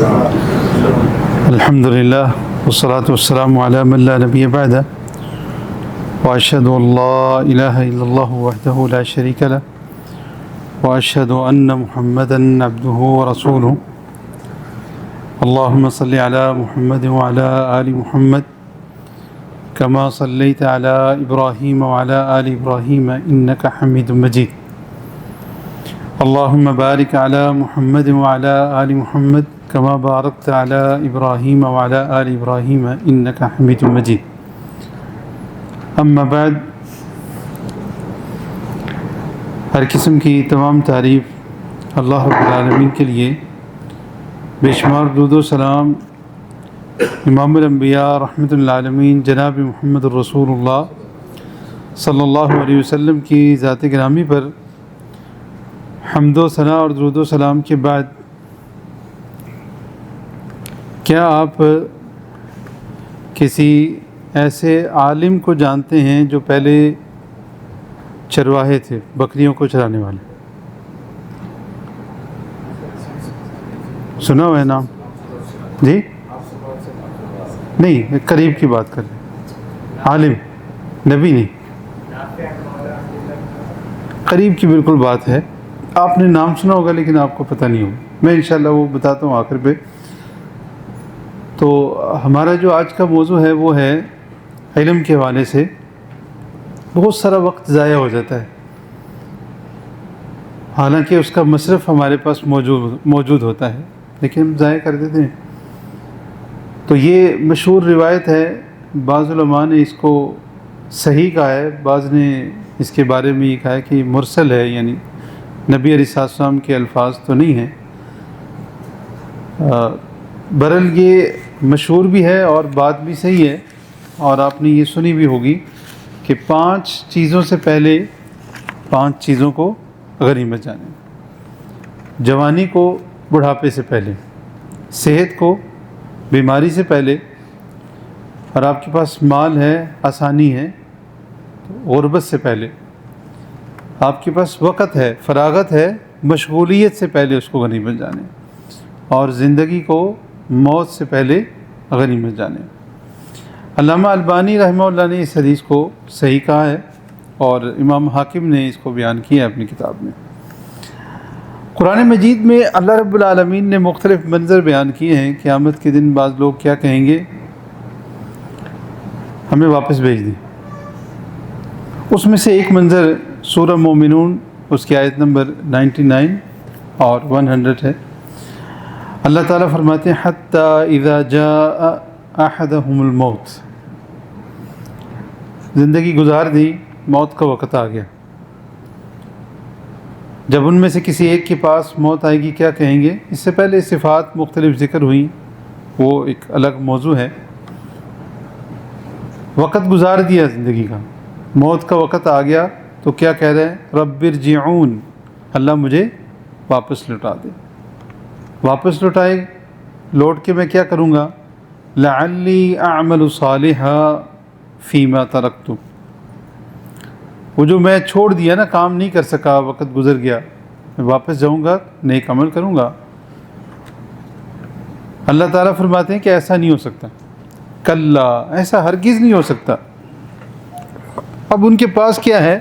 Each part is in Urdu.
الحمد لله والصلاة والسلام على من لا نبي بعده وأشهد أن لا إله إلا الله وحده لا شريك له وأشهد أن محمدا عبده ورسوله اللهم صل على محمد وعلى آل محمد كما صليت على إبراهيم وعلى آل إبراهيم إنك حميد مجيد اللهم بارك على محمد وعلى آل محمد كما باركت على إبراهيم وعلى آل إبراهيم إنك حميد مجيد اما بعد ہر قسم کی تمام تعریف اللہ رب العالمین کے لیے، بے شمار درود و سلام امام الانبیاء رحمۃ للعالمین جناب محمد الرسول اللہ صلی اللہ علیہ وسلم کی ذات گرامی پر حمد و ثنا اور درود و سلام کے بعد، کیا آپ کسی ایسے عالم کو جانتے ہیں جو پہلے چرواہے تھے، بکریوں کو چرانے والے؟ سنا ہوا ہے نام؟ جی نہیں، قریب کی بات کر رہے ہیں، عالم نبی نہیں، قریب کی بالکل بات ہے۔ آپ نے نام سنا ہوگا لیکن آپ کو پتہ نہیں ہوگا، میں انشاءاللہ وہ بتاتا ہوں آخر پہ۔ تو ہمارا جو آج کا موضوع ہے وہ ہے علم کے حوالے سے۔ بہت سارا وقت ضائع ہو جاتا ہے، حالانکہ اس کا مصرف ہمارے پاس موجود ہوتا ہے، لیکن ہم ضائع کر دیتے ہیں۔ تو یہ مشہور روایت ہے، بعض علماء نے اس کو صحیح کہا ہے، بعض نے اس کے بارے میں یہ کہا ہے کہ مرسل ہے، یعنی نبی علیہ السلام کے الفاظ تو نہیں ہیں۔ برحال یہ مشہور بھی ہے اور بات بھی صحیح ہے، اور آپ نے یہ سنی بھی ہوگی کہ 5 چیزوں سے پہلے 5 چیزوں کو غنیمت جانیں: جوانی کو بڑھاپے سے پہلے، صحت کو بیماری سے پہلے، اور آپ کے پاس مال ہے، آسانی ہے، غربت سے پہلے، آپ کے پاس وقت ہے، فراغت ہے، مشغولیت سے پہلے اس کو غنیمت جانیں، اور زندگی کو موت سے پہلے غنیمت جانیں۔ علامہ البانی رحمہ اللہ نے اس حدیث کو صحیح کہا ہے، اور امام حاکم نے اس کو بیان کیا ہے اپنی کتاب میں۔ قرآن مجید میں اللہ رب العالمین نے مختلف منظر بیان کیے ہیں۔ قیامت کے دن بعض لوگ کیا کہیں گے؟ ہمیں واپس بھیج دیں۔ اس میں سے ایک منظر سورہ مومنون، اس کی آیت نمبر 99 اور 100 ہے۔ اللہ تعالیٰ فرماتے ہیں حتی اذا جاء احدهم الموت، زندگی گزار دی، موت کا وقت آ گیا۔ جب ان میں سے کسی ایک کے پاس موت آئے گی کیا کہیں گے؟ اس سے پہلے صفات مختلف ذکر ہوئیں، وہ ایک الگ موضوع ہے۔ وقت گزار دیا زندگی کا، موت کا وقت آ گیا تو کیا کہہ رہے ہیں؟ رب ارجعون، اللہ مجھے واپس لوٹا دے۔ واپس لوٹائے، لوٹ کے میں کیا کروں گا؟ لعلی اعمل صالحا فیما ترکت، وہ جو میں چھوڑ دیا نا، کام نہیں کر سکا، وقت گزر گیا، میں واپس جاؤں گا، نیک عمل کروں گا۔ اللہ تعالیٰ فرماتے ہیں کہ ایسا نہیں ہو سکتا، کلا، ایسا ہرگز نہیں ہو سکتا۔ اب ان کے پاس کیا ہے؟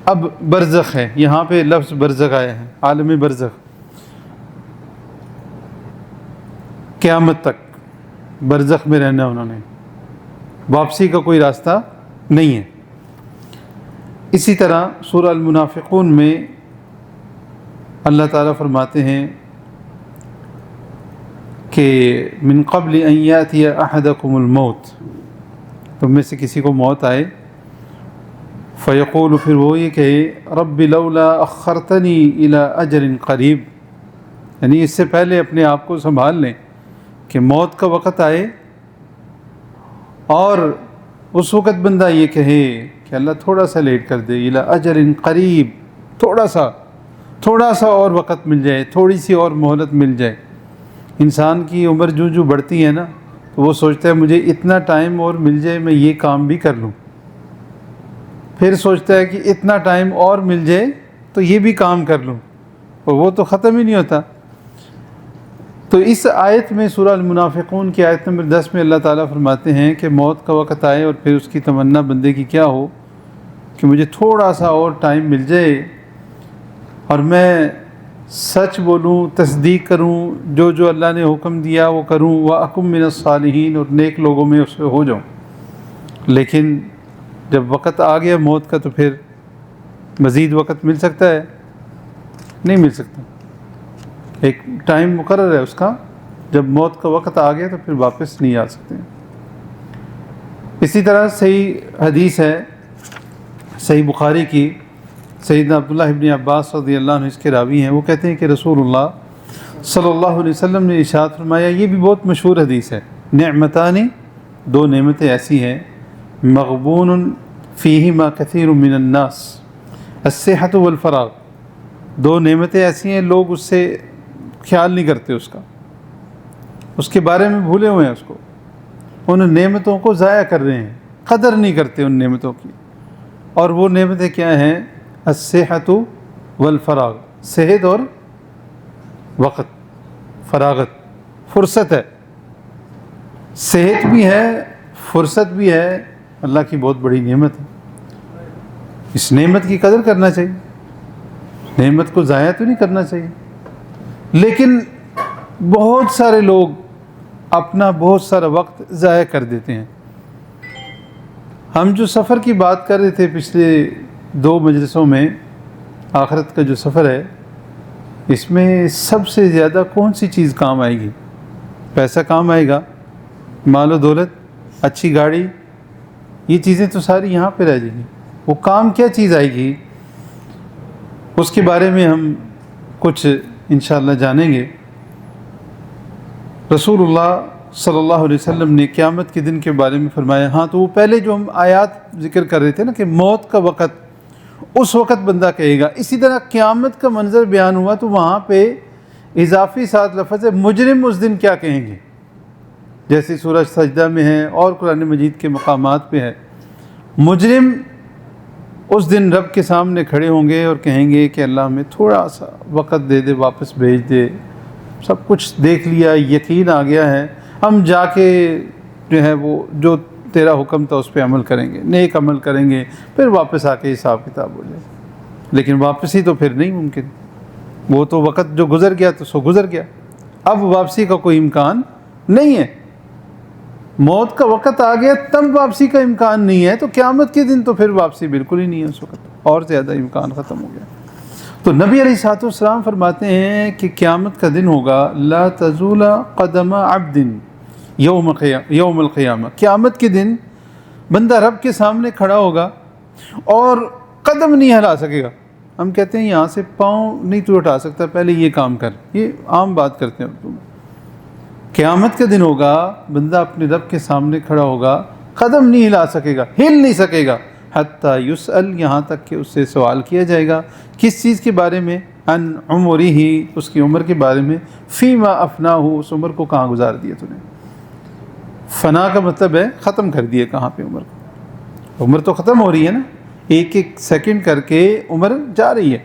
اب برزخ ہے، یہاں پہ لفظ برزخ آیا ہے، عالم برزخ، قیامت تک برزخ میں رہنا، انہوں نے واپسی کا کوئی راستہ نہیں ہے۔ اسی طرح سورہ المنافقون میں اللہ تعالیٰ فرماتے ہیں کہ من قبل ان یاتی احدکم الموت، تم میں سے کسی کو موت آئے، فیقول، پھر وہ یہ کہے رب لولا اخرتنی الی اجل قریب، یعنی اس سے پہلے اپنے آپ کو سنبھال لیں کہ موت کا وقت آئے، اور اس وقت بندہ یہ کہے کہ اللہ تھوڑا سا لیٹ کر دے، الی اجل قریب، تھوڑا سا اور وقت مل جائے، تھوڑی سی اور مہلت مل جائے۔ انسان کی عمر جو بڑھتی ہے نا، تو وہ سوچتا ہے مجھے اتنا ٹائم اور مل جائے، میں یہ کام بھی کر لوں، پھر سوچتا ہے کہ اتنا ٹائم اور مل جائے تو یہ بھی کام کر لوں، اور وہ تو ختم ہی نہیں ہوتا۔ تو اس آیت میں سورہ المنافقون کی آیت نمبر 10 میں اللہ تعالیٰ فرماتے ہیں کہ موت کا وقت آئے اور پھر اس کی تمنا بندے کی کیا ہو کہ مجھے تھوڑا سا اور ٹائم مل جائے اور میں سچ بولوں، تصدیق کروں، جو اللہ نے حکم دیا وہ کروں، وَأَكُن مِّنَ الصَّالِحِينَ، اور نیک لوگوں میں اس سے ہو جاؤں۔ لیکن جب وقت آ گیا موت کا تو پھر مزید وقت مل سکتا ہے؟ نہیں مل سکتا۔ ایک ٹائم مقرر ہے اس کا، جب موت کا وقت آ گیا تو پھر واپس نہیں آ سکتے۔ اسی طرح صحیح حدیث ہے صحیح بخاری کی، سیدنا عبداللہ ابن عباس رضی اللہ عنہ اس کے راوی ہیں، وہ کہتے ہیں کہ رسول اللہ صلی اللہ علیہ وسلم نے ارشاد فرمایا، یہ بھی بہت مشہور حدیث ہے، نعمتان، دو نعمتیں ایسی ہیں، مغبون فیہما کثیر من الناس، الصحۃ والفراغ، دو نعمتیں ایسی ہیں لوگ اس سے خیال نہیں کرتے، اس کے بارے میں بھولے ہوئے ہیں، اس کو، ان نعمتوں کو ضائع کر رہے ہیں، قدر نہیں کرتے ان نعمتوں کی۔ اور وہ نعمتیں کیا ہیں؟ الصحۃ والفراغ، صحت اور وقت، فراغت، فرصت ہے، صحت بھی ہے، فرصت بھی ہے، اللہ کی بہت بڑی نعمت ہے۔ اس نعمت کی قدر کرنا چاہیے، نعمت کو ضائع تو نہیں کرنا چاہیے۔ لیکن بہت سارے لوگ اپنا بہت سارا وقت ضائع کر دیتے ہیں۔ ہم جو سفر کی بات کر رہے تھے پچھلے 2 مجلسوں میں، آخرت کا جو سفر ہے، اس میں سب سے زیادہ کون سی چیز کام آئے گی؟ پیسہ کام آئے گا، مال و دولت، اچھی گاڑی، یہ چیزیں تو ساری یہاں پہ رہ جائیں گی۔ وہ کام کیا چیز آئے گی، اس کے بارے میں ہم کچھ انشاءاللہ جانیں گے۔ رسول اللہ صلی اللہ علیہ وسلم نے قیامت کے دن کے بارے میں فرمایا، ہاں تو وہ پہلے جو ہم آیات ذکر کر رہے تھے نا کہ موت کا وقت، اس وقت بندہ کہے گا، اسی طرح قیامت کا منظر بیان ہوا تو وہاں پہ اضافی ساتھ لفظ ہے مجرم اس دن کیا کہیں گے، جیسے سورہ سجدہ میں ہے اور قرآن مجید کے مقامات پہ ہے۔ مجرم اس دن رب کے سامنے کھڑے ہوں گے اور کہیں گے کہ اللہ ہمیں تھوڑا سا وقت دے دے، واپس بھیج دے، سب کچھ دیکھ لیا، یقین آ گیا ہے، ہم جا کے جو ہے وہ جو تیرا حکم تھا اس پہ عمل کریں گے، نیک عمل کریں گے، پھر واپس آ کے حساب کتاب ہو جائے۔ لیکن واپسی تو پھر نہیں ممکن، وہ تو وقت جو گزر گیا تو سو گزر گیا، اب واپسی کا کوئی امکان نہیں ہے۔ موت کا وقت آ گیا تب واپسی کا امکان نہیں ہے، تو قیامت کے دن تو پھر واپسی بالکل ہی نہیں ہے، اس وقت اور زیادہ امکان ختم ہو گیا۔ تو نبی علیہ الصلوۃ والسلام فرماتے ہیں کہ قیامت کا دن ہوگا، لا تزول قدم عبد یوم القیامہ، قیامت کے دن بندہ رب کے سامنے کھڑا ہوگا اور قدم نہیں ہلا سکے گا۔ ہم کہتے ہیں یہاں سے پاؤں نہیں تو اٹھا سکتا، پہلے یہ کام کر، یہ عام بات کرتے ہیں اردو میں۔ قیامت کا دن ہوگا، بندہ اپنے رب کے سامنے کھڑا ہوگا، قدم نہیں ہلا سکے گا، ہل نہیں سکے گا، حتیٰ یسأل، یہاں تک کہ اس سے سوال کیا جائے گا، کس چیز کے بارے میں؟ عن عمرہ، اس کی عمر کے بارے میں، فیما افناہ، اس عمر کو کہاں گزار دیا تو نے۔ فنا کا مطلب ہے ختم کر دیا، کہاں پہ عمر کو، عمر تو ختم ہو رہی ہے نا، ایک ایک سیکنڈ کر کے عمر جا رہی ہے۔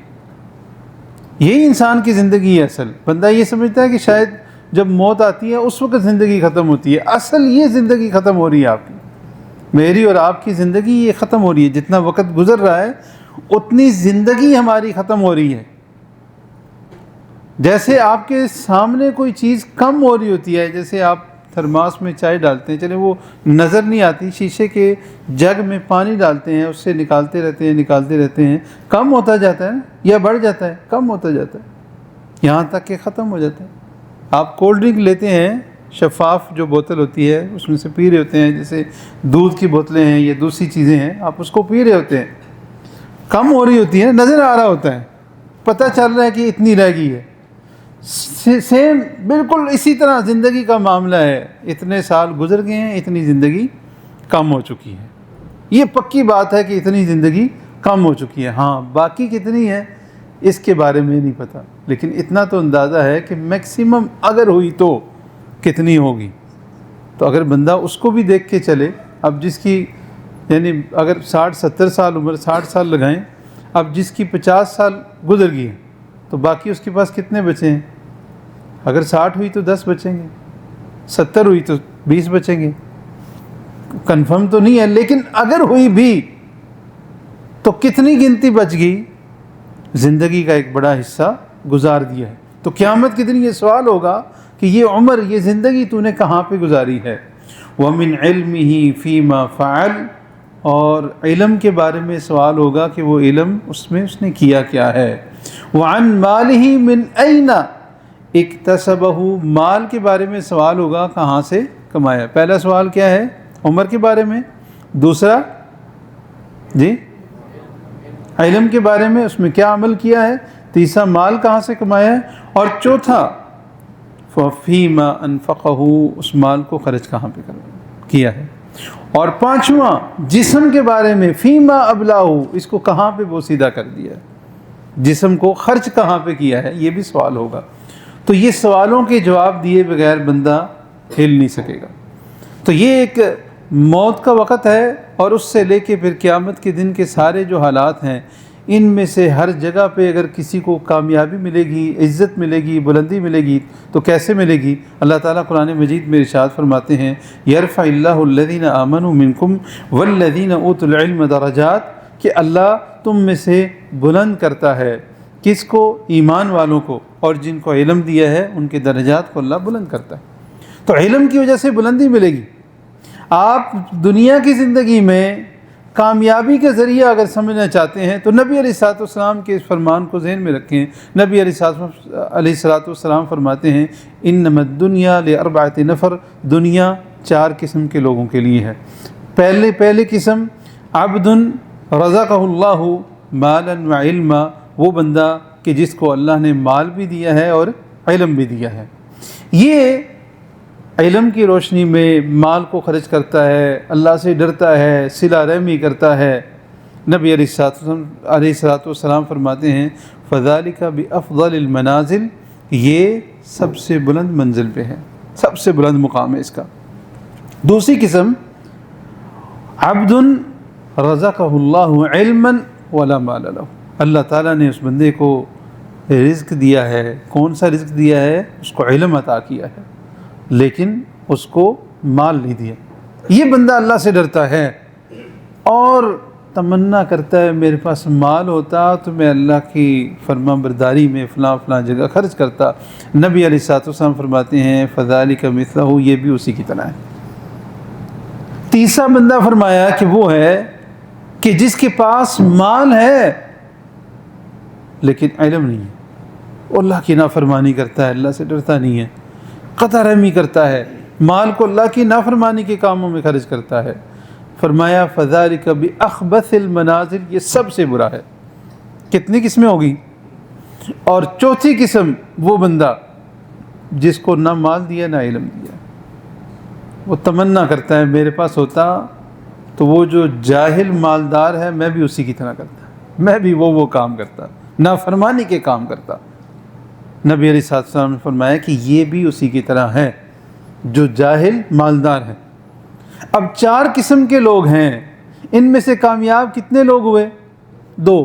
یہی انسان کی زندگی ہے اصل۔ بندہ یہ سمجھتا ہے کہ شاید جب موت آتی ہے اس وقت زندگی ختم ہوتی ہے، اصل یہ زندگی ختم ہو رہی ہے، آپ کی، میری اور آپ کی زندگی یہ ختم ہو رہی ہے۔ جتنا وقت گزر رہا ہے اتنی زندگی ہماری ختم ہو رہی ہے۔ جیسے آپ کے سامنے کوئی چیز کم ہو رہی ہوتی ہے، جیسے آپ تھرماس میں چائے ڈالتے ہیں، چلے وہ نظر نہیں آتی، شیشے کے جگ میں پانی ڈالتے ہیں، اس سے نکالتے رہتے ہیں، کم ہوتا جاتا ہے یا بڑھ جاتا ہے؟ کم ہوتا جاتا ہے، یہاں تک کہ ختم ہو جاتا ہے۔ آپ کولڈ ڈرنک لیتے ہیں، شفاف جو بوتل ہوتی ہے اس میں سے پی رہے ہوتے ہیں، جیسے دودھ کی بوتلیں ہیں یا دوسری چیزیں ہیں، آپ اس کو پی رہے ہوتے ہیں، کم ہو رہی ہوتی ہے، نظر آ رہا ہوتا ہے، پتہ چل رہا ہے کہ اتنی رہ گئی ہے۔ سیم بالکل اسی طرح زندگی کا معاملہ ہے، اتنے سال گزر گئے ہیں، اتنی زندگی کم ہو چکی ہے۔ یہ پکی بات ہے کہ اتنی زندگی کم ہو چکی ہے، ہاں باقی کتنی ہے اس کے بارے میں نہیں پتہ، لیکن اتنا تو اندازہ ہے کہ میکسیمم اگر ہوئی تو کتنی ہوگی۔ تو اگر بندہ اس کو بھی دیکھ کے چلے، اب جس کی یعنی اگر 60-70 سال عمر، 60 سال لگائیں، اب جس کی 50 سال گزر گئی ہیں تو باقی اس کے پاس کتنے بچے ہیں؟ اگر 60 ہوئی تو 10 بچیں گے، 70 ہوئی تو 20 بچیں گے، کنفرم تو نہیں ہے، لیکن اگر ہوئی بھی تو کتنی گنتی بچ گئی؟ زندگی کا ایک بڑا حصہ گزار دیا ہے۔ تو قیامت کے دن یہ سوال ہوگا کہ یہ عمر، یہ زندگی تو نے کہاں پہ گزاری ہے؟ وَمِنْ عِلْمِهِ فِي مَا فَعَلْ، اور علم کے بارے میں سوال ہوگا کہ وہ علم اس میں اس نے کیا کیا ہے۔ وَعَنْ مَالِهِ مِنْ أَيْنَ اكْتَسَبَهُ، مال کے بارے میں سوال ہوگا کہاں سے کمایا۔ پہلا سوال کیا ہے؟ عمر کے بارے میں، دوسرا جی علم کے بارے میں، اس میں کیا عمل کیا ہے، تیسرا مال کہاں سے کمایا ہے، اور چوتھا فَفِيمَا أَنفَقَهُ، اس مال کو خرچ کہاں پہ کیا ہے، اور پانچواں جسم کے بارے میں فیما ابلاؤ، اس کو کہاں پہ بوسیدہ کر دیا ہے، جسم کو خرچ کہاں پہ کیا ہے، یہ بھی سوال ہوگا۔ تو یہ سوالوں کے جواب دیے بغیر بندہ ہل نہیں سکے گا۔ تو یہ ایک موت کا وقت ہے، اور اس سے لے کے پھر قیامت کے دن کے سارے جو حالات ہیں، ان میں سے ہر جگہ پہ اگر کسی کو کامیابی ملے گی، عزت ملے گی، بلندی ملے گی، تو کیسے ملے گی؟ اللہ تعالیٰ قرآن مجید میں ارشاد فرماتے ہیں یرفع اللہ الذین آمنوا منکم والذین اوتوا العلم درجات، کہ اللہ تم میں سے بلند کرتا ہے کس کو؟ ایمان والوں کو، اور جن کو علم دیا ہے ان کے درجات کو اللہ بلند کرتا ہے۔ تو علم کی وجہ سے بلندی ملے گی۔ آپ دنیا کی زندگی میں کامیابی کے ذریعہ اگر سمجھنا چاہتے ہیں تو نبی علیہ السلام کے اس فرمان کو ذہن میں رکھیں۔ نبی علیہ السلام فرماتے ہیں انما الدنیا لاربعۃ نفر، دنیا 4 قسم کے لوگوں کے لیے ہے۔ پہلی قسم عبد رزقہ اللہ مالا وعلما، وہ بندہ کہ جس کو اللہ نے مال بھی دیا ہے اور علم بھی دیا ہے، یہ علم کی روشنی میں مال کو خرچ کرتا ہے، اللہ سے ڈرتا ہے، صلہ رحمی کرتا ہے۔ نبی علیہ السلام فرماتے ہیں فذالک بافضل المنازل، یہ سب سے بلند منزل پہ ہے، سب سے بلند مقام ہے اس کا۔ دوسری قسم عبد رزقہ اللہ علما ولا مال له، اللہ تعالیٰ نے اس بندے کو رزق دیا ہے۔ کون سا رزق دیا ہے؟ اس کو علم عطا کیا ہے، لیکن اس کو مال نہیں دیا۔ یہ بندہ اللہ سے ڈرتا ہے اور تمنا کرتا ہے میرے پاس مال ہوتا تو میں اللہ کی فرما برداری میں فلاں فلاں جگہ خرچ کرتا۔ نبی علیہ السلام فرماتے ہیں فذالک مثلہ، یہ بھی اسی کی طرح ہے۔ تیسرا بندہ فرمایا کہ وہ ہے کہ جس کے پاس مال ہے لیکن علم نہیں ہے، وہ اللہ کی نافرمانی کرتا ہے، اللہ سے ڈرتا نہیں ہے، قطع رحمی کرتا ہے، مال کو اللہ کی نافرمانی کے کاموں میں خرچ کرتا ہے۔ فرمایا فذالک باخبث المنازل، یہ سب سے برا ہے۔ کتنی قسمیں ہوگی؟ اور چوتھی قسم وہ بندہ جس کو نہ مال دیا نہ علم دیا، وہ تمنا کرتا ہے میرے پاس ہوتا تو وہ جو جاہل مالدار ہے میں بھی اسی کی طرح کرتا، میں بھی وہ کام کرتا، نافرمانی کے کام کرتا۔ نبی علیہ السلام نے فرمایا کہ یہ بھی اسی کی طرح ہے جو جاہل مالدار ہے۔ اب 4 قسم کے لوگ ہیں، ان میں سے کامیاب کتنے لوگ ہوئے؟ 2،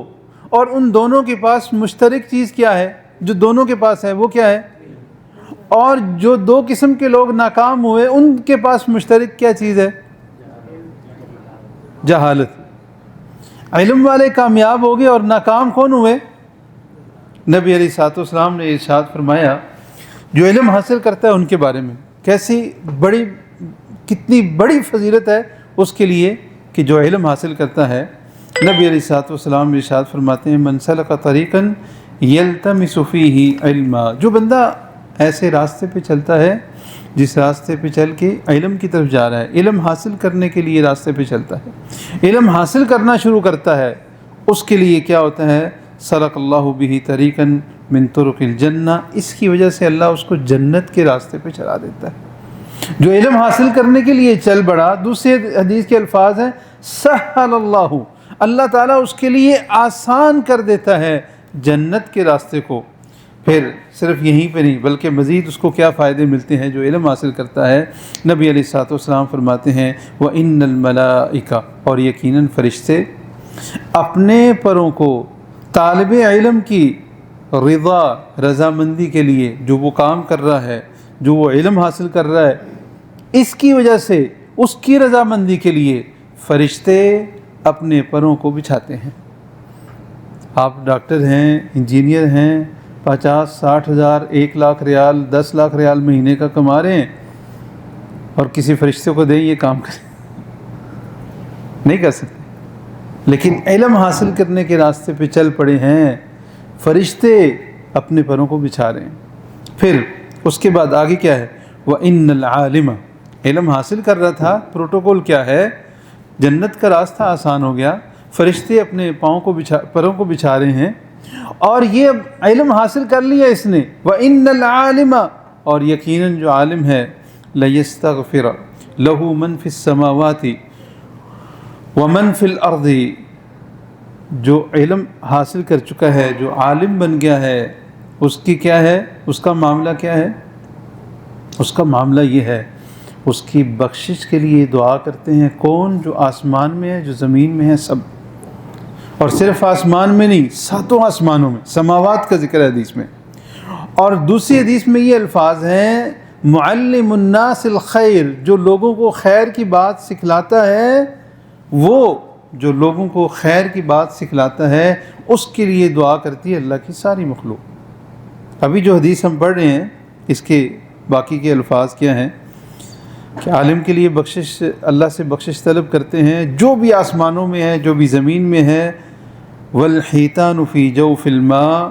اور ان دونوں کے پاس مشترک چیز کیا ہے؟ جو دونوں کے پاس ہے وہ کیا ہے؟ اور جو 2 قسم کے لوگ ناکام ہوئے ان کے پاس مشترک کیا چیز ہے؟ جہالت۔ علم والے کامیاب ہو گئے اور ناکام کون ہوئے؟ نبی علیہ السلام نے ارشاد فرمایا جو علم حاصل کرتا ہے ان کے بارے میں، کتنی بڑی فضیلت ہے اس کے لیے کہ جو علم حاصل کرتا ہے۔ نبی علیہ السلام نے ارشاد فرماتے ہیں من سلک طریقا یلتمس فیہ علما، جو بندہ ایسے راستے پہ چلتا ہے جس راستے پہ چل کے علم کی طرف جا رہا ہے، علم حاصل کرنے کے لیے راستے پہ چلتا ہے، علم حاصل کرنا شروع کرتا ہے، اس کے لیے کیا ہوتا ہے؟ سلک اللہ بہ طریقا من طرق الجنہ، اس کی وجہ سے اللہ اس کو جنت کے راستے پہ چلا دیتا ہے۔ جو علم حاصل کرنے کے لیے چل بڑا، دوسری حدیث کے الفاظ ہیں سہل اللہ، اللہ تعالیٰ اس کے لیے آسان کر دیتا ہے جنت کے راستے کو۔ پھر صرف یہیں پہ نہیں بلکہ مزید اس کو کیا فائدے ملتے ہیں جو علم حاصل کرتا ہے؟ نبی علیہ السلام فرماتے ہیں وَإِنَّ الْمَلَائِكَ، اور یقیناً فرشتے اپنے پروں کو طالب علم کی رضا رضامندی کے لیے، جو وہ کام کر رہا ہے، جو وہ علم حاصل کر رہا ہے، اس کی وجہ سے اس کی رضامندی کے لیے فرشتے اپنے پروں کو بچھاتے ہیں۔ آپ ڈاکٹر ہیں، انجینئر ہیں، 50-60 ہزار، 1 لاکھ ریال، 10 لاکھ ریال مہینے کا کما رہے ہیں، اور کسی فرشتے کو دیں یہ کام کریں، نہیں کر سکتے۔ لیکن علم حاصل کرنے کے راستے پہ چل پڑے ہیں، فرشتے اپنے پروں کو بچھا رہے ہیں۔ پھر اس کے بعد آگے کیا ہے؟ وَإِنَّ الْعَالِمَ، علم حاصل کر رہا تھا، پروٹوکول کیا ہے؟ جنت کا راستہ آسان ہو گیا، فرشتے اپنے پروں کو بچھا رہے ہیں، اور یہ علم حاصل کر لیا اس نے۔ وَإِنَّ الْعَالِمَ، اور یقیناً جو عالم ہے، لَيَسْتَغْفِرَ لَهُ مَنْ فِي السَّمَاوَاتِ وَمَنْ فِي الْأَرْضِ، جو علم حاصل کر چکا ہے، جو عالم بن گیا ہے، اس کی کیا ہے؟ اس کا معاملہ کیا ہے؟ اس کا معاملہ یہ ہے، اس کی بخشش کے لیے دعا کرتے ہیں۔ کون؟ جو آسمان میں ہے، جو زمین میں ہے، سب۔ اور صرف آسمان میں نہیں، 7 آسمانوں میں، سماوات کا ذکر ہے حدیث میں۔ اور دوسری حدیث میں یہ الفاظ ہیں، معلم الناس الخیر، جو لوگوں کو خیر کی بات سکھلاتا ہے، وہ جو لوگوں کو خیر کی بات سکھلاتا ہے، اس کے لیے دعا کرتی ہے اللہ کی ساری مخلوق۔ ابھی جو حدیث ہم پڑھ رہے ہیں، اس کے باقی کے الفاظ کیا ہیں کہ عالم کے لیے بخشش، اللہ سے بخشش طلب کرتے ہیں، جو بھی آسمانوں میں ہے، جو بھی زمین میں ہے، والحیتان فی جوف الماء،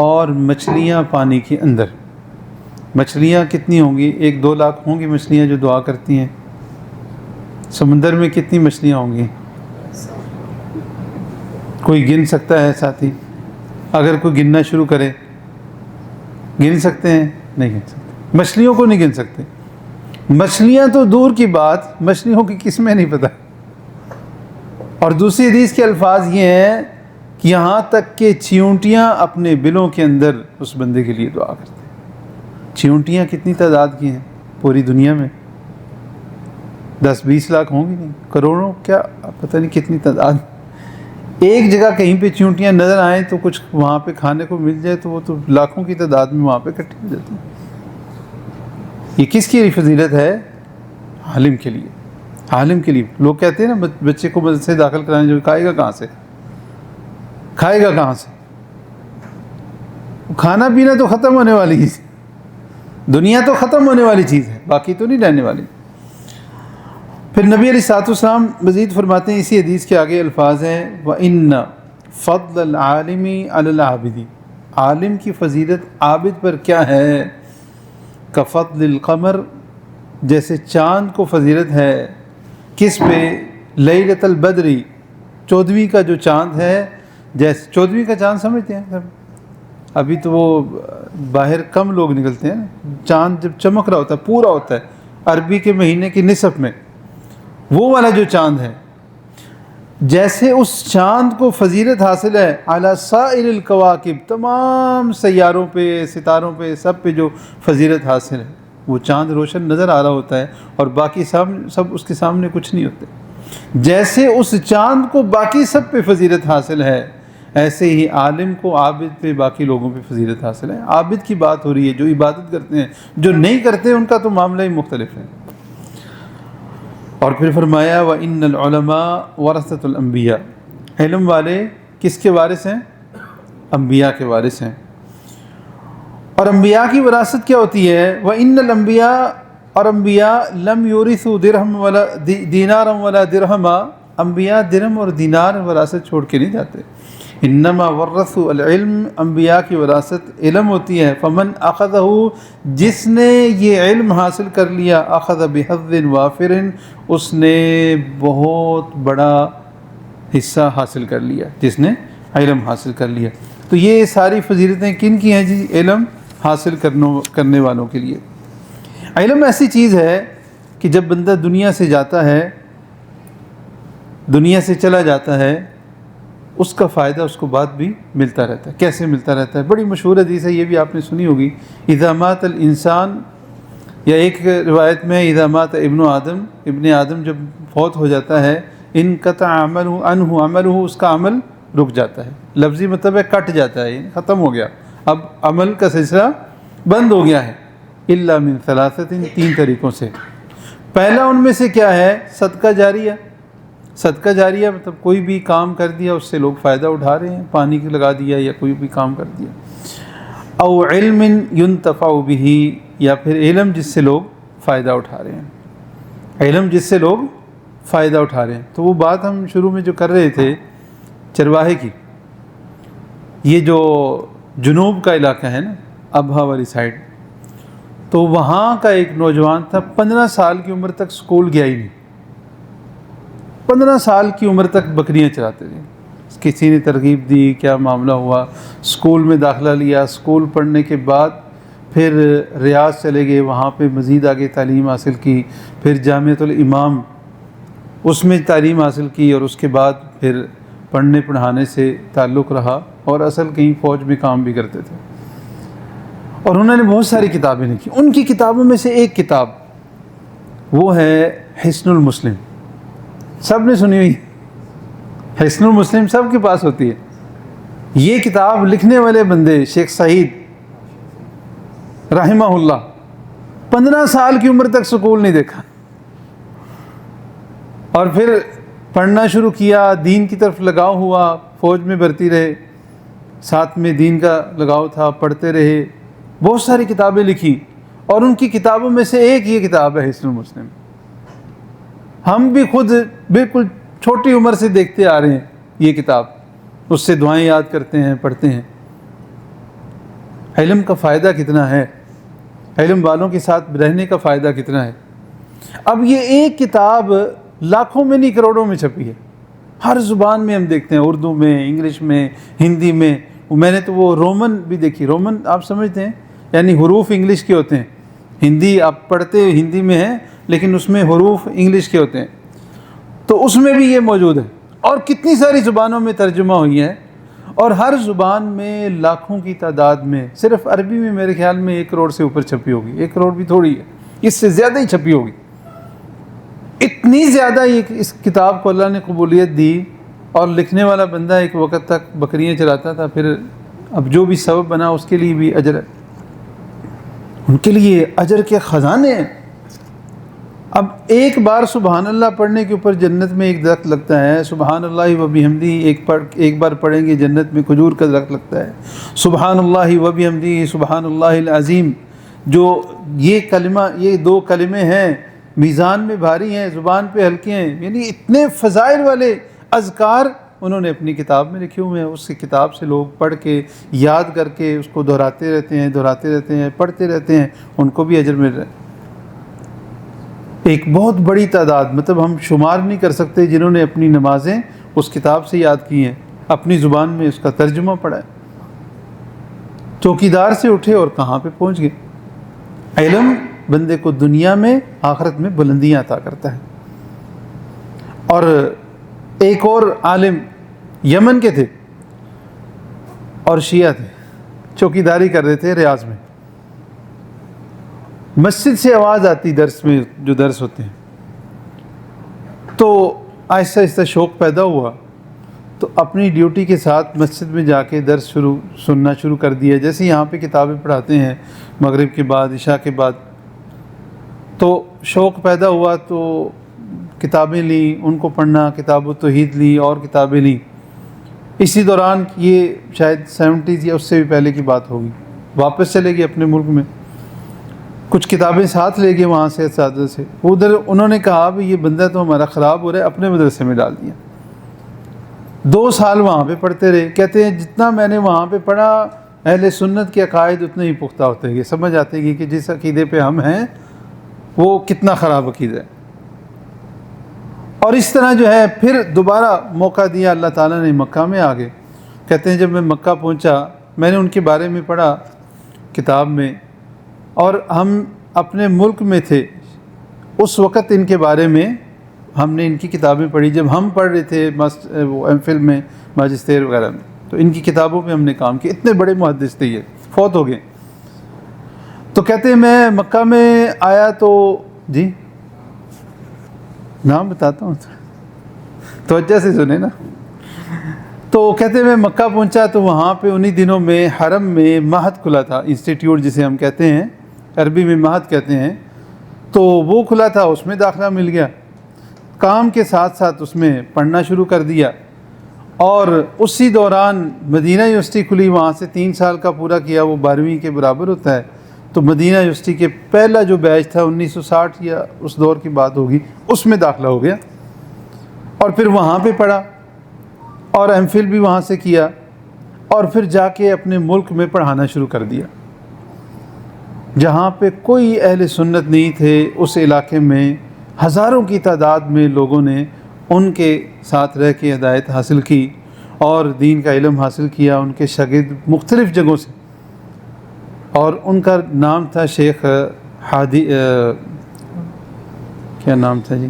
اور مچھلیاں پانی کے اندر۔ مچھلیاں کتنی ہوں گی؟ 1-2 لاکھ ہوں گی مچھلیاں جو دعا کرتی ہیں۔ سمندر میں کتنی مچھلیاں ہوں گی؟ کوئی گن سکتا ہے ساتھی؟ اگر کوئی گننا شروع کرے، گن سکتے ہیں؟ نہیں گن سکتے، مچھلیوں کو نہیں گن سکتے۔ مچھلیاں تو دور کی بات، مچھلیوں کی قسمیں نہیں پتہ۔ اور دوسری حدیث کے الفاظ یہ ہیں کہ یہاں تک کہ چیونٹیاں اپنے بلوں کے اندر اس بندے کے لیے دعا کرتے ہیں۔ چیونٹیاں کتنی تعداد کی ہیں پوری دنیا میں؟ 10-20 لاکھ ہوں گی، نہیں کروڑوں، کیا پتہ نہیں کتنی تعداد۔ ایک جگہ کہیں پہ چیونٹیاں نظر آئیں تو کچھ وہاں پہ کھانے کو مل جائے تو وہ تو لاکھوں کی تعداد میں وہاں پہ اکٹھی ہو جاتی ہیں۔ یہ کس کی فضیلت ہے؟ عالم کے لیے، عالم کے لیے۔ لوگ کہتے ہیں نا بچے کو مدرسے داخل کرانے، جو کھائے گا کہاں سے؟ کھائے گا کہاں سے؟ کھانا پینا تو ختم ہونے والی چیز، دنیا تو ختم ہونے والی چیز ہے، باقی تو نہیں رہنے والی۔ پھر نبی علیہ الصلوۃ والسلام مزید فرماتے ہیں، اسی حدیث کے آگے الفاظ ہیں، وَإِنَّ فَضْلَ الْعَالِمِ عَلَى الْعَابِدِ، عالم کی فضیلت عابد پر کیا ہے؟ كَفَضْلِ الْقَمَرِ، جیسے چاند کو فضیلت ہے، کس پہ؟ لیلۃ البدر، 14ویں کا جو چاند ہے، جیسے 14ویں کا چاند سمجھتے ہیں سب؟ ابھی تو وہ باہر کم لوگ نکلتے ہیں، چاند جب چمک رہا ہوتا ہے، پورا ہوتا ہے، عربی کے مہینے کی نصف میں، وہ والا جو چاند ہے، جیسے اس چاند کو فضیلت حاصل ہے علی سائر الکواکب، تمام سیاروں پہ، ستاروں پہ، سب پہ جو فضیلت حاصل ہے، وہ چاند روشن نظر آ رہا ہوتا ہے اور باقی سب اس کے سامنے کچھ نہیں ہوتے۔ جیسے اس چاند کو باقی سب پہ فضیلت حاصل ہے، ایسے ہی عالم کو عابد پہ، باقی لوگوں پہ فضیلت حاصل ہے۔ عابد کی بات ہو رہی ہے، جو عبادت کرتے ہیں، جو نہیں کرتے ان کا تو معاملہ ہی مختلف ہے۔ اور پھر فرمایا وَإِنَّ الْعُلَمَاءَ وَرَثَةُ الْأَنْبِيَاءِ، علم والے کس کے وارث ہیں؟ انبیاء کے وارث ہیں۔ اور انبیاء کی وراثت کیا ہوتی ہے؟ وَإِنَّ الْأَنْبِيَاءَ، اور انبیاء لَمْ يُورِثُوا دِرْهَمًا وَلَا دِینَارًا وَلَا دِرْهَمًا، انبیاء درہم اور دینار وراثت چھوڑ کے نہیں جاتے۔ انما ورثوا العلم، انبیاء کی وراثت علم ہوتی ہے۔ فمن اخذہ، جس نے یہ علم حاصل کر لیا، اخذ بحظ وافر، اس نے بہت بڑا حصہ حاصل کر لیا، جس نے علم حاصل کر لیا۔ تو یہ ساری فضیلتیں کن کی ہیں جی؟ علم حاصل کرنے والوں کے لیے۔ علم ایسی چیز ہے کہ جب بندہ دنیا سے جاتا ہے، دنیا سے چلا جاتا ہے، اس کا فائدہ اس کو بعد بھی ملتا رہتا ہے۔ کیسے ملتا رہتا ہے؟ بڑی مشہور حدیث ہے، یہ بھی آپ نے سنی ہوگی، اذا مات الانسان، یا ایک روایت میں اذا مات ابن آدم جب فوت ہو جاتا ہے، انقطع عنہ عملہ، اس کا عمل رک جاتا ہے۔ لفظی مطلب ہے کٹ جاتا ہے، یعنی ختم ہو گیا، اب عمل کا سلسلہ بند ہو گیا ہے. الا من ثلاثۃ، 3 طریقوں سے. پہلا ان میں سے کیا ہے؟ صدقہ جاریہ. صدقہ جاریہ مطلب کوئی بھی کام کر دیا اس سے لوگ فائدہ اٹھا رہے ہیں، پانی لگا دیا یا کوئی بھی کام کر دیا. او علم ينتفع به، یا پھر علم جس سے لوگ فائدہ اٹھا رہے ہیں، علم جس سے لوگ فائدہ اٹھا رہے ہیں. تو وہ بات ہم شروع میں جو کر رہے تھے چرواہے کی، یہ جو جنوب کا علاقہ ہے نا، ابہا والی سائڈ، تو وہاں کا ایک نوجوان تھا، 15 سال کی عمر تک سکول گیا ہی نہیں. 15 سال کی عمر تک بکریاں چراتے تھے. کسی نے ترغیب دی، کیا معاملہ ہوا، سکول میں داخلہ لیا. سکول پڑھنے کے بعد پھر ریاض چلے گئے، وہاں پہ مزید آگے تعلیم حاصل کی. پھر جامعۃ الامام اس میں تعلیم حاصل کی، اور اس کے بعد پھر پڑھنے پڑھانے سے تعلق رہا، اور اصل کہیں فوج میں کام بھی کرتے تھے. اور انہوں نے بہت ساری کتابیں لکھی. ان کی کتابوں میں سے ایک کتاب وہ ہے حصن المسلم. سب نے سنی ہوئی حصن المسلم، سب کے پاس ہوتی ہے. یہ کتاب لکھنے والے بندے شیخ سعید رحمہ اللہ، 15 سال کی عمر تک سکول نہیں دیکھا، اور پھر پڑھنا شروع کیا، دین کی طرف لگاؤ ہوا، فوج میں بھرتی رہے، ساتھ میں دین کا لگاؤ تھا، پڑھتے رہے، بہت ساری کتابیں لکھی. اور ان کی کتابوں میں سے ایک یہ کتاب ہے حصن المسلم. ہم بھی خود بالکل چھوٹی عمر سے دیکھتے آ رہے ہیں یہ کتاب، اس سے دعائیں یاد کرتے ہیں، پڑھتے ہیں. علم کا فائدہ کتنا ہے، علم والوں کے ساتھ رہنے کا فائدہ کتنا ہے. اب یہ ایک کتاب لاکھوں میں نہیں کروڑوں میں چھپی ہے، ہر زبان میں ہم دیکھتے ہیں، اردو میں، انگلش میں، ہندی میں. میں نے تو وہ رومن بھی دیکھی. رومن آپ سمجھتے ہیں، یعنی حروف انگلش کے ہوتے ہیں. ہندی آپ پڑھتے ہندی میں ہیں، لیکن اس میں حروف انگلش کے ہوتے ہیں. تو اس میں بھی یہ موجود ہے، اور کتنی ساری زبانوں میں ترجمہ ہوئی ہے، اور ہر زبان میں لاکھوں کی تعداد میں. صرف عربی میں میرے خیال میں 1 کروڑ سے اوپر چھپی ہوگی. 1 کروڑ بھی تھوڑی ہے، اس سے زیادہ ہی چھپی ہوگی. اتنی زیادہ اس کتاب کو اللہ نے قبولیت دی. اور لکھنے والا بندہ ایک وقت تک بکریاں چراتا تھا، پھر اب جو بھی سبب بنا اس کے لیے بھی اجر ہے، ان کے لیے اجر کے خزانے ہیں. اب ایک بار سبحان اللہ پڑھنے کے اوپر جنت میں ایک درخت لگتا ہے. سبحان اللہ و بحمدہ ایک بار پڑھیں گے جنت میں کھجور کا درخت لگتا ہے. سبحان اللہ و بحمدہ سبحان اللہ العظیم، جو یہ کلمہ، یہ 2 کلمے ہیں، میزان میں بھاری ہیں، زبان پہ ہلکے ہیں. یعنی اتنے فضائل والے اذکار انہوں نے اپنی کتاب میں لکھے ہوئے ہیں. اس کی کتاب سے لوگ پڑھ کے یاد کر کے اس کو دہراتے رہتے ہیں، پڑھتے رہتے ہیں، ان کو بھی اجر مل رہا ہے. ایک بہت بڑی تعداد، مطلب ہم شمار نہیں کر سکتے، جنہوں نے اپنی نمازیں اس کتاب سے یاد کی ہیں، اپنی زبان میں اس کا ترجمہ پڑھا ہے. چوکیدار سے اٹھے اور کہاں پہ پہنچ گئے. علم بندے کو دنیا میں، آخرت میں بلندیاں عطا کرتا ہے. اور ایک اور عالم یمن کے تھے اور شیعہ تھے، چوکیداری کر رہے تھے ریاض میں. مسجد سے آواز آتی درس میں، جو درس ہوتے ہیں، تو آہستہ آہستہ شوق پیدا ہوا، تو اپنی ڈیوٹی کے ساتھ مسجد میں جا کے درس سننا شروع کر دیا. جیسے یہاں پہ کتابیں پڑھاتے ہیں مغرب کے بعد، عشاء کے بعد، تو شوق پیدا ہوا، تو کتابیں لیں، ان کو پڑھنا، کتاب التوحید لی اور کتابیں لیں. اسی دوران یہ شاید 70s یا اس سے بھی پہلے کی بات ہوگی. واپس چلے گئے اپنے ملک میں، کچھ کتابیں ساتھ لے گئے وہاں سے اساتذہ سے. ادھر انہوں نے کہا بھی یہ بندہ تو ہمارا خراب ہو رہا ہے، اپنے مدرسے میں ڈال دیا. 2 سال وہاں پہ پڑھتے رہے. کہتے ہیں جتنا میں نے وہاں پہ پڑھا، اہل سنت کے عقائد اتنے ہی پختہ ہوتے گئے، سمجھ آتے گی کہ جس عقیدے پہ ہم ہیں وہ کتنا خراب عقیدہ ہے. اور اس طرح جو ہے پھر دوبارہ موقع دیا اللہ تعالیٰ نے، مکہ میں آ گئے. کہتے ہیں جب میں مکہ پہنچا، میں نے ان کے بارے میں پڑھا کتاب میں، اور ہم اپنے ملک میں تھے اس وقت ان کے بارے میں ہم نے ان کی کتابیں پڑھی. جب ہم پڑھ رہے تھے وہ ایم فل میں، ماجسٹیر وغیرہ میں، تو ان کی کتابوں پہ ہم نے کام کیا. اتنے بڑے محدث تھے، یہ فوت ہو گئے. تو کہتے ہیں میں مکہ میں آیا تو جی نام بتاتا ہوں، توجہ سے سنیں نا. تو کہتے ہیں میں مکہ پہنچا تو وہاں پہ انہی دنوں میں حرم میں معہد کھلا تھا، انسٹیٹیوٹ جسے ہم کہتے ہیں، عربی میں معہد کہتے ہیں، تو وہ کھلا تھا، اس میں داخلہ مل گیا، کام کے ساتھ ساتھ اس میں پڑھنا شروع کر دیا، اور اسی دوران مدینہ یونیورسٹی کھلی، وہاں سے 3 سال کا پورا کیا، وہ 12ویں کے برابر ہوتا ہے، تو مدینہ یونیورسٹی کے پہلا جو بیچ تھا 1960 یا اس دور کی بات ہوگی، اس میں داخلہ ہو گیا، اور پھر وہاں پہ پڑھا اور ایم فل بھی وہاں سے کیا، اور پھر جا کے اپنے ملک میں پڑھانا شروع کر دیا، جہاں پہ کوئی اہل سنت نہیں تھے، اس علاقے میں ہزاروں کی تعداد میں لوگوں نے ان کے ساتھ رہ کے ہدایت حاصل کی اور دین کا علم حاصل کیا، ان کے شاگرد مختلف جگہوں سے، اور ان کا نام تھا شیخ ہادی، کیا نام تھا جی،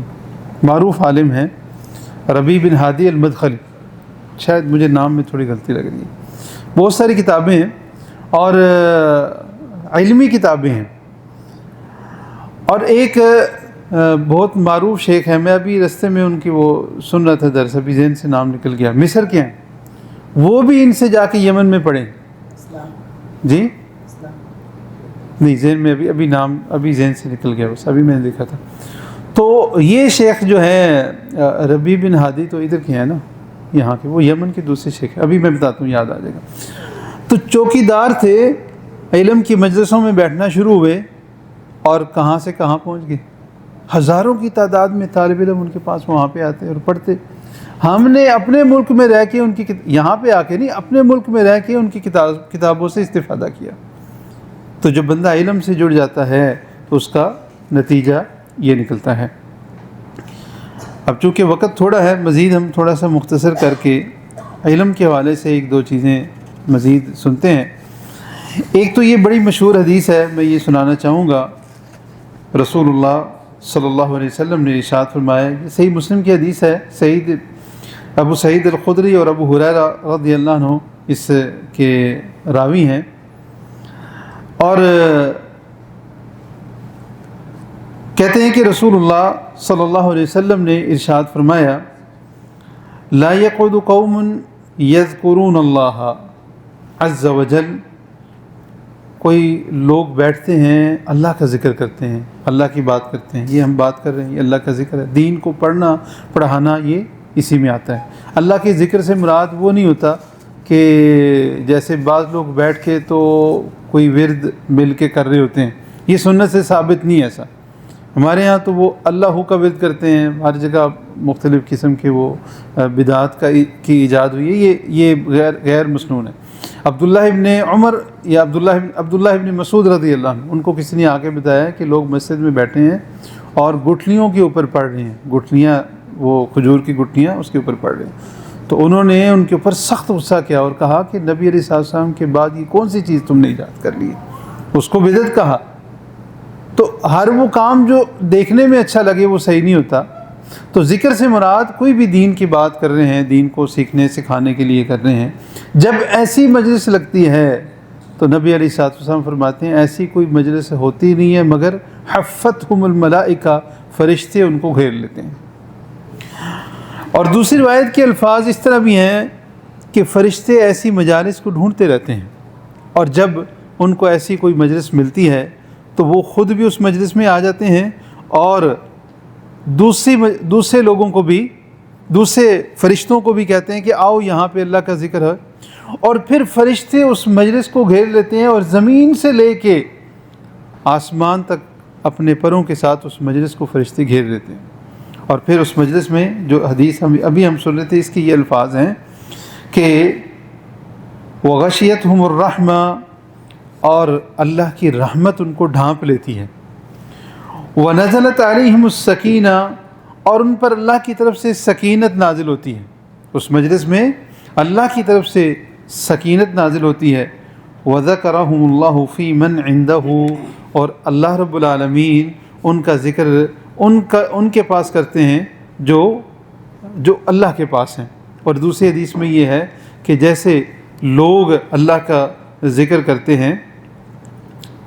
معروف عالم ہیں ربیع بن ہادی المدخلی، شاید مجھے نام میں تھوڑی غلطی لگ رہی ہے، بہت ساری کتابیں ہیں اور علمی کتابیں ہیں، اور ایک بہت معروف شیخ ہے، میں ابھی رستے میں ان کی وہ سن رہا تھا درس، ابھی ذہن سے نام نکل گیا، مصر کے ہیں، وہ بھی ان سے جا کے یمن میں پڑھے جی، نہیں ذہن میں ابھی نام ابھی ذہن سے نکل گیا، بس ابھی میں نے دیکھا تھا، تو یہ شیخ جو ہے ربیع بن ہادی تو ادھر کے ہیں نا، یہاں کے، وہ یمن کے دوسرے شیخ ہیں، ابھی میں بتاتا ہوں، یاد آ جائے گا، تو چوکیدار تھے، علم کی مجلسوں میں بیٹھنا شروع ہوئے، اور کہاں سے کہاں پہنچ گئے، ہزاروں کی تعداد میں طالب علم ان کے پاس وہاں پہ آتے اور پڑھتے، ہم نے اپنے ملک میں رہ کے ان کی یہاں پہ آ کے نہیں، اپنے ملک میں رہ کے ان کی کتابوں سے استفادہ کیا، تو جو بندہ علم سے جڑ جاتا ہے تو اس کا نتیجہ یہ نکلتا ہے۔ اب چونکہ وقت تھوڑا ہے، مزید ہم تھوڑا سا مختصر کر کے علم کے حوالے سے 1-2 چیزیں مزید سنتے ہیں۔ ایک تو یہ بڑی مشہور حدیث ہے، میں یہ سنانا چاہوں گا، رسول اللہ صلی اللہ علیہ وسلم نے ارشاد فرمایا، یہ صحیح مسلم کی حدیث ہے، ابو سعید الخدری اور ابو ہریرہ رضی اللہ عنہ اس کے راوی ہیں، اور کہتے ہیں کہ رسول اللہ صلی اللہ علیہ وسلم نے ارشاد فرمایا، لا يقعد قوم يذكرون اللہ عز وجل، کوئی لوگ بیٹھتے ہیں اللہ کا ذکر کرتے ہیں، اللہ کی بات کرتے ہیں، یہ ہم بات کر رہے ہیں، یہ اللہ کا ذکر ہے، دین کو پڑھنا پڑھانا یہ اسی میں آتا ہے۔ اللہ کے ذکر سے مراد وہ نہیں ہوتا کہ جیسے بعض لوگ بیٹھ کے تو کوئی ورد مل کے کر رہے ہوتے ہیں، یہ سنت سے ثابت نہیں ہے ایسا، ہمارے ہاں تو وہ اللہ کا ورد کرتے ہیں، ہر جگہ مختلف قسم کے وہ بدعات کی ایجاد ہوئی ہے، یہ غیر مسنون ہے۔ عبداللہ ابن عمر یا عبداللہ ابن مسعود رضی اللہ عنہ، ان کو کسی نے آ کے بتایا کہ لوگ مسجد میں بیٹھے ہیں اور گٹھلیوں کے اوپر پڑھ رہے ہیں، گٹھلیاں وہ کھجور کی گٹھلیاں اس کے اوپر پڑھ رہے ہیں، تو انہوں نے ان کے اوپر سخت غصہ کیا اور کہا کہ نبی علیہ السلام کے بعد یہ کون سی چیز تم نے ایجاد کر لی ہے، اس کو بدعت کہا۔ تو ہر وہ کام جو دیکھنے میں اچھا لگے وہ صحیح نہیں ہوتا، تو ذکر سے مراد کوئی بھی دین کی بات کر رہے ہیں، دین کو سیکھنے سکھانے کے لیے کر رہے ہیں، جب ایسی مجلس لگتی ہے تو نبی علیہ الصلوۃ والسلام فرماتے ہیں ایسی کوئی مجلس ہوتی نہیں ہے مگر حفتہم الملائکہ، فرشتے ان کو گھیر لیتے ہیں۔ اور دوسری روایت کے الفاظ اس طرح بھی ہیں کہ فرشتے ایسی مجالس کو ڈھونڈتے رہتے ہیں، اور جب ان کو ایسی کوئی مجلس ملتی ہے تو وہ خود بھی اس مجلس میں آ جاتے ہیں، اور دوسرے لوگوں کو بھی، دوسرے فرشتوں کو بھی کہتے ہیں کہ آؤ یہاں پہ اللہ کا ذکر ہے، اور پھر فرشتے اس مجلس کو گھیر لیتے ہیں اور زمین سے لے کے آسمان تک اپنے پروں کے ساتھ اس مجلس کو فرشتے گھیر لیتے ہیں، اور پھر اس مجلس میں جو حدیث ابھی ہم سن رہے تھے اس کی یہ الفاظ ہیں کہ وغشیتہم الرحمہ، اور اللہ کی رحمت ان کو ڈھانپ لیتی ہے، وَنَزَلَتْ عَلَيْهِمُ السَّكِينَةُ، اور ان پر اللہ کی طرف سے سکینت نازل ہوتی ہے، اس مجلس میں اللہ کی طرف سے سکینت نازل ہوتی ہے، وَذَكَرَهُمُ اللَّهُ فِي مَنْ عِنْدَهُ، اور اللہ رب العالمین ان کا ذکر ان کے پاس کرتے ہیں جو اللہ کے پاس ہیں۔ اور دوسری حدیث میں یہ ہے کہ جیسے لوگ اللہ کا ذکر کرتے ہیں،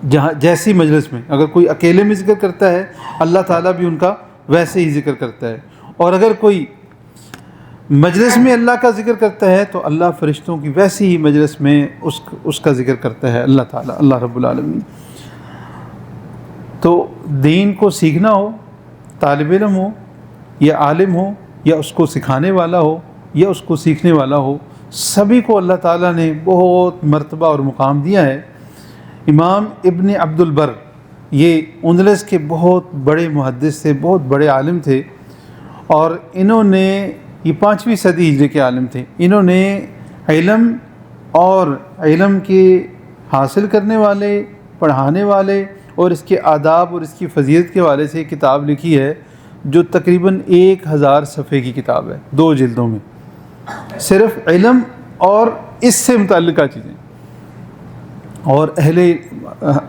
جہاں جیسی مجلس میں اگر کوئی اکیلے میں ذکر کرتا ہے اللہ تعالیٰ بھی ان کا ویسے ہی ذکر کرتا ہے، اور اگر کوئی مجلس میں اللہ کا ذکر کرتا ہے تو اللہ فرشتوں کی ویسی ہی مجلس میں اس کا ذکر کرتا ہے اللہ تعالیٰ، اللہ رب العالمین۔ تو دین کو سیکھنا ہو، طالب علم ہو یا عالم ہو یا اس کو سکھانے والا ہو یا اس کو سیکھنے والا ہو، سبھی کو اللہ تعالیٰ نے بہت مرتبہ اور مقام دیا ہے۔ امام ابن عبد البر یہ اندلس کے بہت بڑے محدث تھے، بہت بڑے عالم تھے، اور انہوں نے، یہ 5ویں صدی ہجری کے عالم تھے، انہوں نے علم اور علم کے حاصل کرنے والے، پڑھانے والے اور اس کے آداب اور اس کی فضیلت کے حوالے سے ایک کتاب لکھی ہے جو تقریباً 1000 صفحے کی کتاب ہے، 2 جلدوں میں، صرف علم اور اس سے متعلقہ چیزیں۔ اور اہل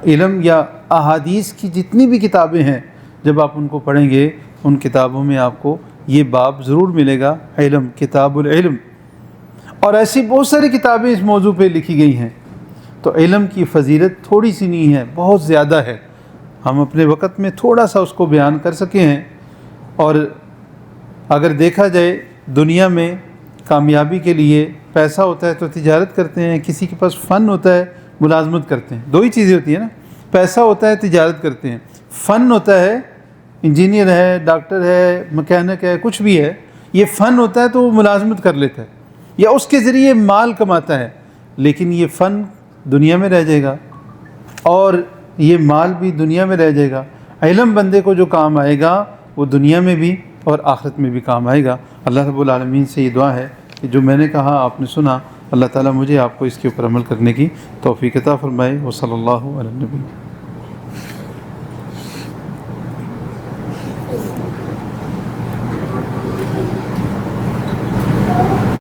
علم یا احادیث کی جتنی بھی کتابیں ہیں، جب آپ ان کو پڑھیں گے ان کتابوں میں آپ کو یہ باب ضرور ملے گا، علم، کتاب العلم، اور ایسی بہت ساری کتابیں اس موضوع پہ لکھی گئی ہیں۔ تو علم کی فضیلت تھوڑی سی نہیں ہے، بہت زیادہ ہے، ہم اپنے وقت میں تھوڑا سا اس کو بیان کر سکے ہیں۔ اور اگر دیکھا جائے دنیا میں کامیابی کے لیے پیسہ ہوتا ہے تو تجارت کرتے ہیں، کسی کے پاس فن ہوتا ہے ملازمت کرتے ہیں، 2 ہی چیزیں ہوتی ہیں نا، پیسہ ہوتا ہے تجارت کرتے ہیں، فن ہوتا ہے انجینئر ہے، ڈاکٹر ہے، مکینک ہے، کچھ بھی ہے، یہ فن ہوتا ہے تو وہ ملازمت کر لیتا ہے یا اس کے ذریعے مال کماتا ہے، لیکن یہ فن دنیا میں رہ جائے گا اور یہ مال بھی دنیا میں رہ جائے گا۔ علم بندے کو جو کام آئے گا وہ دنیا میں بھی اور آخرت میں بھی کام آئے گا۔ اللہ رب العالمین سے یہ دعا ہے کہ جو میں نے کہا آپ نے سنا، اللہ تعالیٰ مجھے آپ کو اس کے اوپر عمل کرنے کی توفیق عطا فرمائے۔ وصلی اللہ علی النبی۔